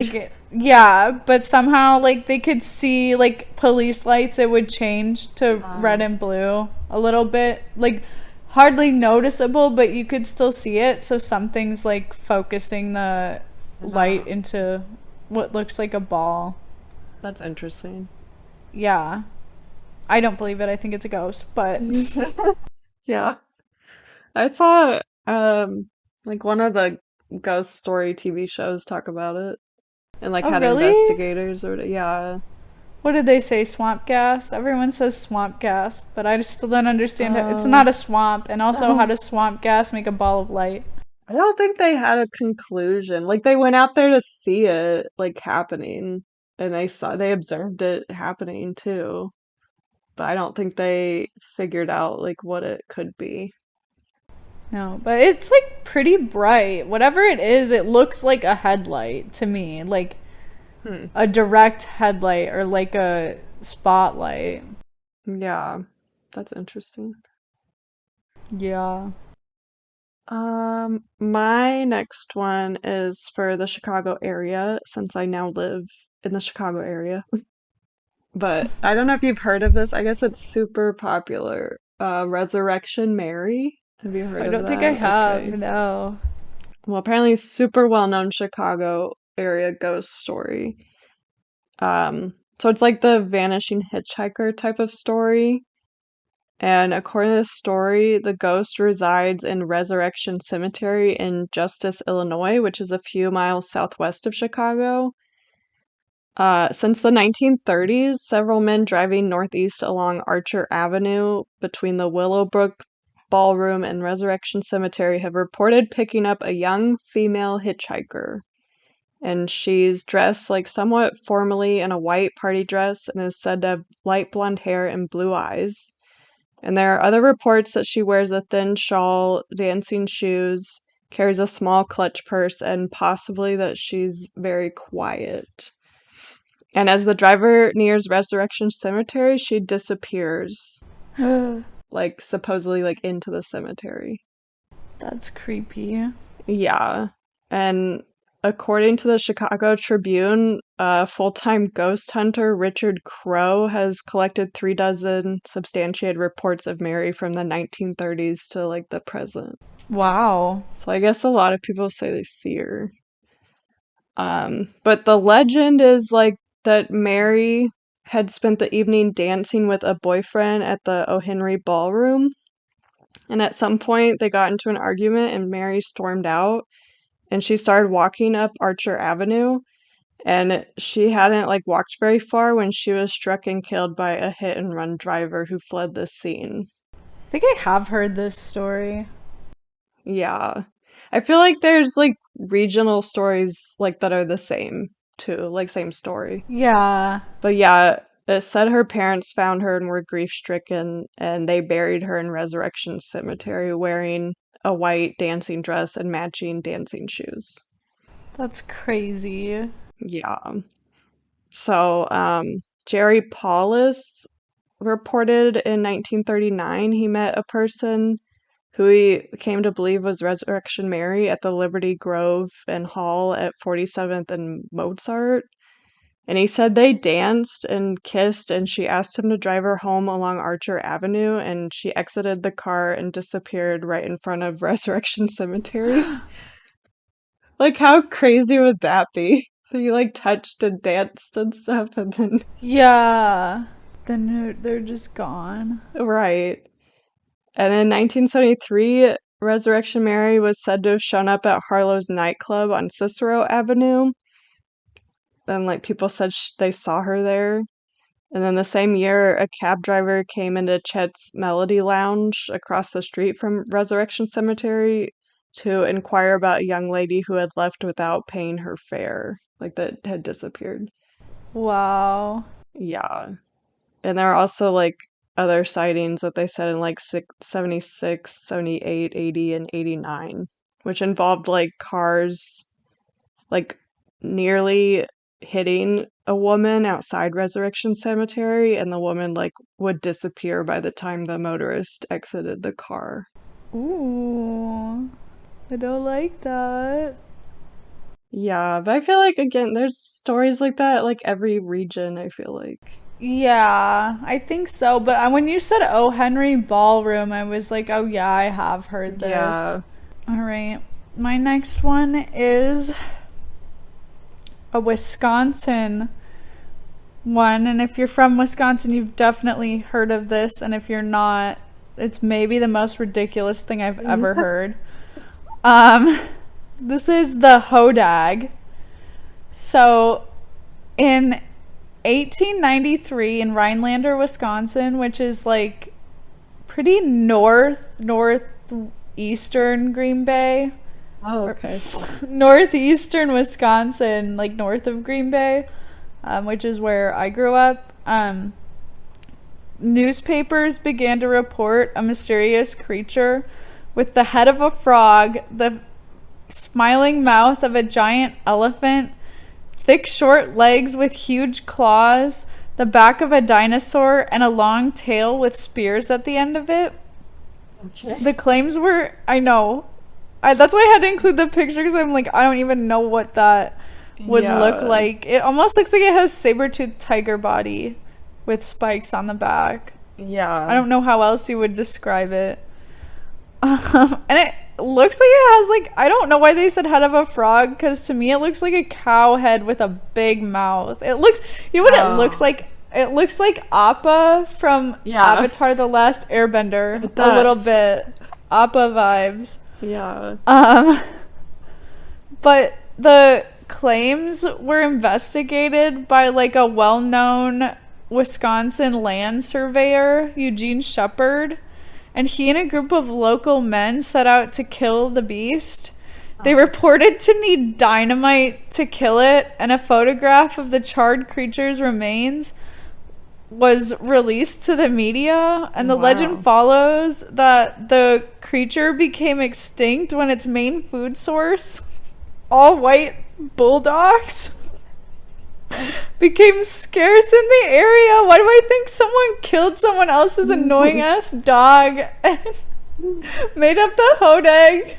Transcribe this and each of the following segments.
Yeah, but somehow like they could see like police lights, it would change to red Um, and blue a little bit. Like hardly noticeable, but you could still see it. So something's like focusing the light um, into what looks like a ball. that's interesting. Yeah. I don't believe it. I think it's a ghost, but Yeah. I saw like one of the ghost story TV shows talk about it and like oh had really? investigators or yeah. What did they say? Swamp gas? Everyone says swamp gas, but I just still don't understand how it's Uh not a swamp. And also, how oh, does swamp gas make a ball of light? I don't think they had a conclusion. Like they went out there to see it like happening and they observed it happening too. But I don't think they figured out like what it could be. No, but it's like pretty bright. Whatever it is, it looks like a headlight to me, like Hmm. a direct headlight or like a spotlight. Yeah, that's interesting. Yeah. My next one is for the Chicago area since I now live in the Chicago area. But I don't know if you've heard of this. I guess it's super popular. Resurrection Mary. Have you heard I of don't think I that? have, Okay. no. Well, apparently super well-known Chicago area ghost story. So it's like the vanishing hitchhiker type of story. And according to the story, the ghost resides in Resurrection Cemetery in Justice, Illinois, which is a few miles southwest of Chicago. Since the 1930s, several men driving northeast along Archer Avenue between the Willowbrook Ballroom and Resurrection Cemetery have reported picking up a young female hitchhiker. And she's dressed like somewhat formally in a white party dress and is said to have light blonde hair and blue eyes. And there are other reports that she wears a thin shawl, dancing shoes, carries a small clutch purse, and possibly that she's very quiet. And as the driver nears Resurrection Cemetery, she disappears, like supposedly like into the cemetery. That's creepy. Yeah. And according to the Chicago Tribune, full-time ghost hunter Richard Crow has collected 3 dozen substantiated reports of Mary from the 1930s to like the present. Wow. So I guess a lot of people say they see her. But the legend is like that Mary had spent the evening dancing with a boyfriend at the O'Henry Ballroom, and at some point they got into an argument and Mary stormed out and she started walking up Archer Avenue, and she hadn't like walked very far when she was struck and killed by a hit and run driver who fled the scene. I think I have heard this story. Yeah. I feel like there's like regional stories like that are the same too, like same story. Yeah. But yeah, it said her parents found her and were grief-stricken and they buried her in Resurrection Cemetery wearing a white dancing dress and matching dancing shoes. That's crazy. Yeah. So, Jerry Paulus reported in 1939 he met a person who he came to believe was Resurrection Mary at the Liberty Grove and Hall at 47th and Mozart. And he said they danced and kissed, and she asked him to drive her home along Archer Avenue, and she exited the car and disappeared right in front of Resurrection Cemetery. Like, how crazy would that be? So you like touched and danced and stuff, and then Yeah. Then they're just gone. right. And in 1973, Resurrection Mary was said to have shown up at Harlow's nightclub on Cicero Avenue, and like people said they saw her there. And then the same year, a cab driver came into Chet's Melody Lounge across the street from Resurrection Cemetery to inquire about a young lady who had left without paying her fare, like that had disappeared. Wow. Yeah. And there are also like other sightings that they said in like 76, 78, 80, and 89, which involved like cars like nearly hitting a woman outside Resurrection Cemetery, and the woman like would disappear by the time the motorist exited the car. Ooh. I don't like that. Yeah, but I feel like again, there's stories like that like every region, I feel like. Yeah, I think so. But when you said O. Henry Ballroom, I was like, oh yeah, I have heard this. Yeah. All right. My next one is a Wisconsin one. And if you're from Wisconsin, you've definitely heard of this. And if you're not, it's maybe the most ridiculous thing I've ever heard. Um, this is the Hodag. So in 1893 in Rhinelander, Wisconsin, which is like pretty northeastern Green Bay, Oh, or okay. northeastern Wisconsin, like north of Green Bay, which is where I grew up. Newspapers began to report a mysterious creature with the head of a frog, the smiling mouth of a giant elephant, thick short legs with huge claws, the back of a dinosaur, and a long tail with spears at the end of it. Okay. The claims were, I know, that's why I had to include the picture because I'm like, I don't even know what that would look Yeah. like. It almost looks like it has saber-toothed tiger body with spikes on the back. Yeah. I don't know how else you would describe it. And it looks like it has like, I don't know why they said head of a frog, because to me it looks like a cow head with a big mouth. It looks, you know what it looks like? It looks like Appa from Yeah. Avatar The Last Airbender. It A little does. bit. Appa vibes. Yeah. But the claims were investigated by like a well-known Wisconsin land surveyor, Eugene Shepard, and he and a group of local men set out to kill the beast. They reported to need dynamite to kill it, and a photograph of the charred creature's remains was released to the media, and the Wow. legend follows that the creature became extinct when its main food source, all white bulldogs, became scarce in the area. Why do I think someone killed someone else's annoying ass dog and made up the Hodag?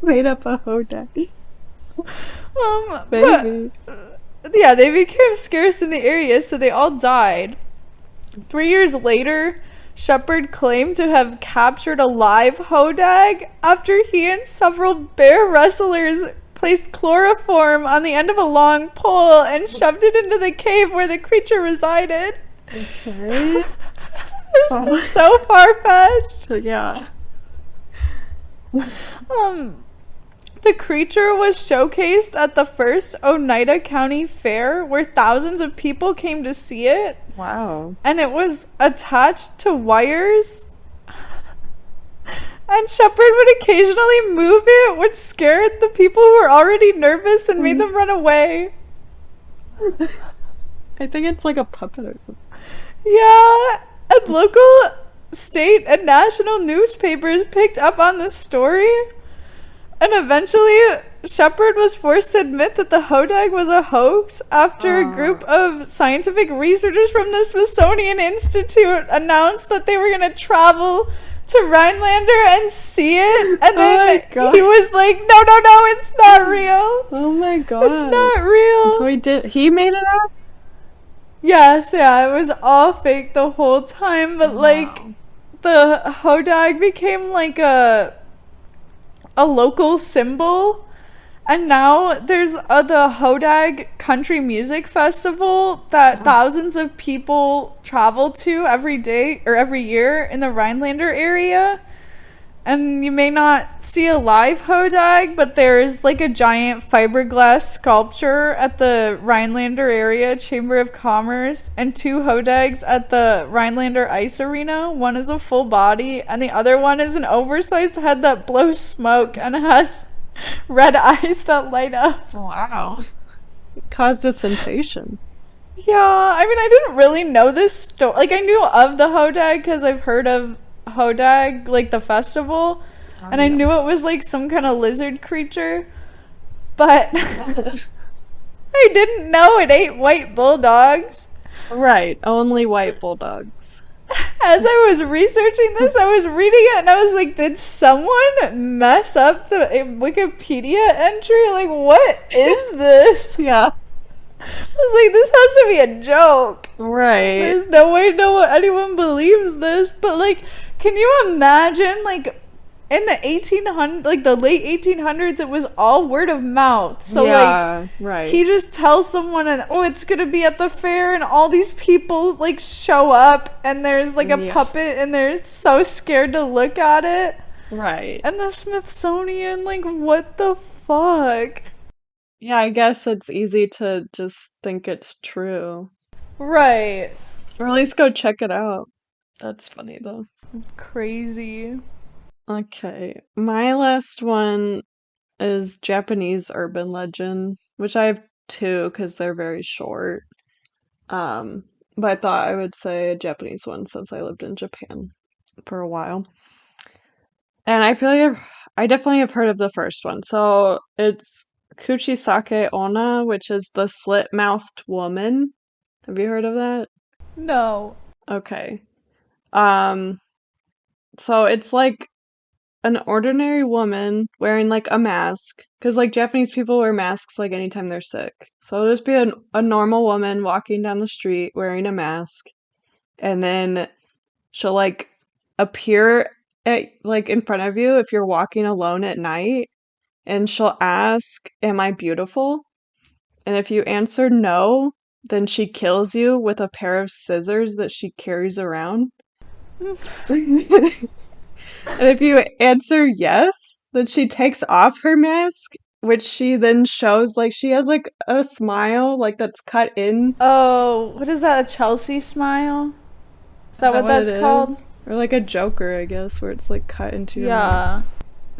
Made up a Hodag. But Baby. yeah, they became scarce in the area, so they all died. 3 years later, Shepard claimed to have captured a live Hodag after he and several bear wrestlers placed chloroform on the end of a long pole and shoved it into the cave where the creature resided. Okay. This is so far-fetched. So yeah. The creature was showcased at the first Oneida County Fair, where thousands of people came to see it, Wow. and it was attached to wires. And Shepard would occasionally move it, which scared the people who were already nervous and made them run away. I think it's like a puppet or something. Yeah, and local, state, and national newspapers picked up on this story. And eventually, Shepard was forced to admit that the Hodag was a hoax after a group of scientific researchers from the Smithsonian Institute announced that they were going to travel to Rhinelander and see it. And then my God. he was like, no, it's not real. Oh my god. It's not real. So he made it up? Yes, yeah, it was all fake the whole time, but like the Hodag became like a local symbol, and now there's the Hodag Country Music Festival that thousands of people travel to every day or every year in the Rhinelander area. And you may not see a live Hodag, but there's like a giant fiberglass sculpture at the Rhinelander Area Chamber of Commerce and 2 Hodags at the Rhinelander Ice Arena. One is a full body and the other one is an oversized head that blows smoke and has red eyes that light up. Wow. It caused a sensation. Yeah, I mean, I didn't really know this story. Like, I knew of the Hodag because I've heard of Hodag, like the festival, and I knew it was like some kind of lizard creature, but I didn't know it ate white bulldogs. Right, only white bulldogs. as I was researching this, I was reading it and I was like, did someone mess up the Wikipedia entry? Like, what is this? Yeah. I was like, this has to be a joke. Right. There's no way anyone believes this. But like, can you imagine like in the 1800s, like the late 1800s, it was all word of mouth. So like, right. he just tells someone, and oh, it's gonna be at the fair, and all these people like show up, and there's like a puppet, and they're so scared to look at it. Right. And the Smithsonian, like, what the fuck? Yeah, I guess it's easy to just think it's true. Right. Or at least go check it out. That's funny though. Crazy. Okay. My last one is Japanese urban legend, which I have two because they're very short. But I thought I would say a Japanese one since I lived in Japan for a while. And I feel like I definitely have heard of the first one. So it's Kuchisake Onna, which is the slit-mouthed woman. Have you heard of that? No. Okay. Um, so it's like an ordinary woman wearing like a mask, because like Japanese people wear masks like anytime they're sick. So it'll just be a normal woman walking down the street wearing a mask, and then she'll like appear at like in front of you if you're walking alone at night, and she'll ask, "Am I beautiful?" And if you answer no, then she kills you with a pair of scissors that she carries around. And if you answer yes, then she takes off her mask, which she then shows like she has like a smile like that's cut in. Oh, what is that? A Chelsea smile? Is that what that's called? Or like a Joker, I guess, where it's like cut into your mouth.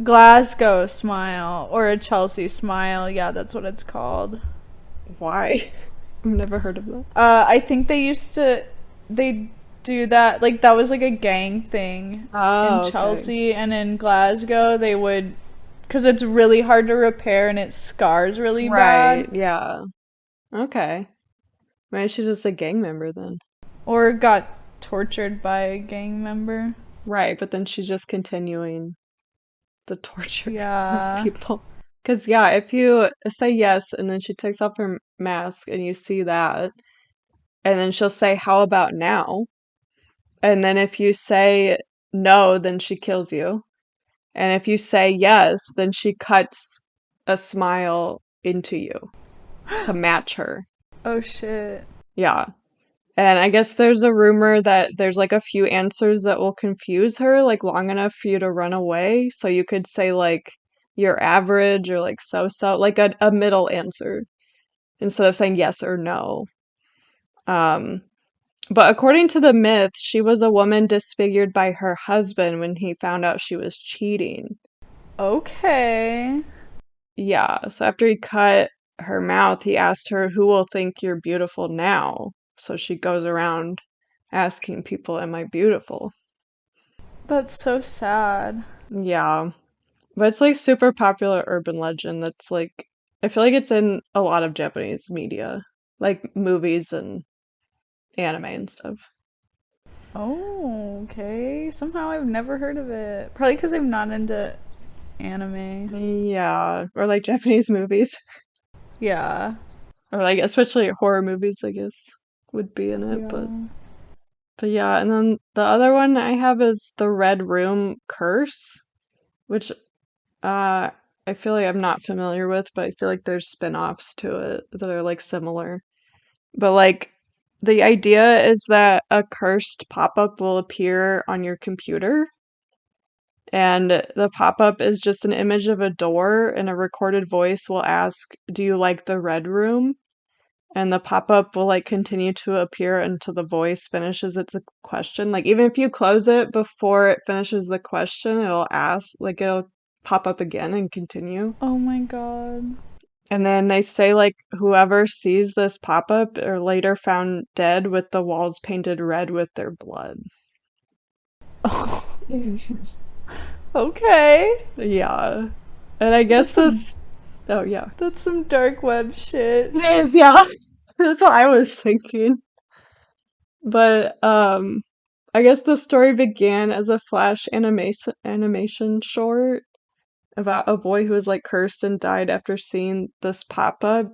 Glasgow smile or a Chelsea smile. Yeah, that's what it's called. Why? I've never heard of that. I think they do that, like that was like a gang thing in Chelsea, and in Glasgow they would, because it's really hard to repair and it scars really bad. Right, yeah. Okay. Maybe she's just a gang member then. Or got tortured by a gang member. Right, but then she's just continuing the torture Yeah. of people. Because, yeah, if you say yes and then she takes off her mask and you see that, and then she'll say, "How about now?" And then if you say no, then she kills you. And if you say yes, then she cuts a smile into you to match her. Oh shit. Yeah. And I guess there's a rumor that there's like a few answers that will confuse her, like long enough for you to run away. So you could say like you're average or like so-so, like a middle answer instead of saying yes or no. But according to the myth, she was a woman disfigured by her husband when he found out she was cheating. Okay. Yeah, so after he cut her mouth, he asked her, "Who will think you're beautiful now?" So she goes around asking people, "Am I beautiful?" That's so sad. Yeah. But it's like super popular urban legend that's like, I feel like it's in a lot of Japanese media, like movies and anime and stuff. Oh, okay. Somehow I've never heard of it. Probably because I'm not into anime. Yeah, or like Japanese movies, Yeah. or like especially horror movies, I guess would be in it. But yeah, and then the other one I have is the Red Room Curse, which I feel like I'm not familiar with, but I feel like there's spin-offs to it that are like similar. But like the idea is that a cursed pop-up will appear on your computer, and the pop-up is just an image of a door, and a recorded voice will ask, "Do you like the Red Room?" And the pop-up will like continue to appear until the voice finishes its question. Like even if you close it before it finishes the question, it'll ask, like it'll pop up again and continue. Oh my god. And then they say like whoever sees this pop-up are later found dead with the walls painted red with their blood. Okay. Yeah. And I guess this oh yeah. That's some dark web shit. It is, yeah. That's what I was thinking. But I guess the story began as a Flash animation short about a boy who was like cursed and died after seeing this pop-up.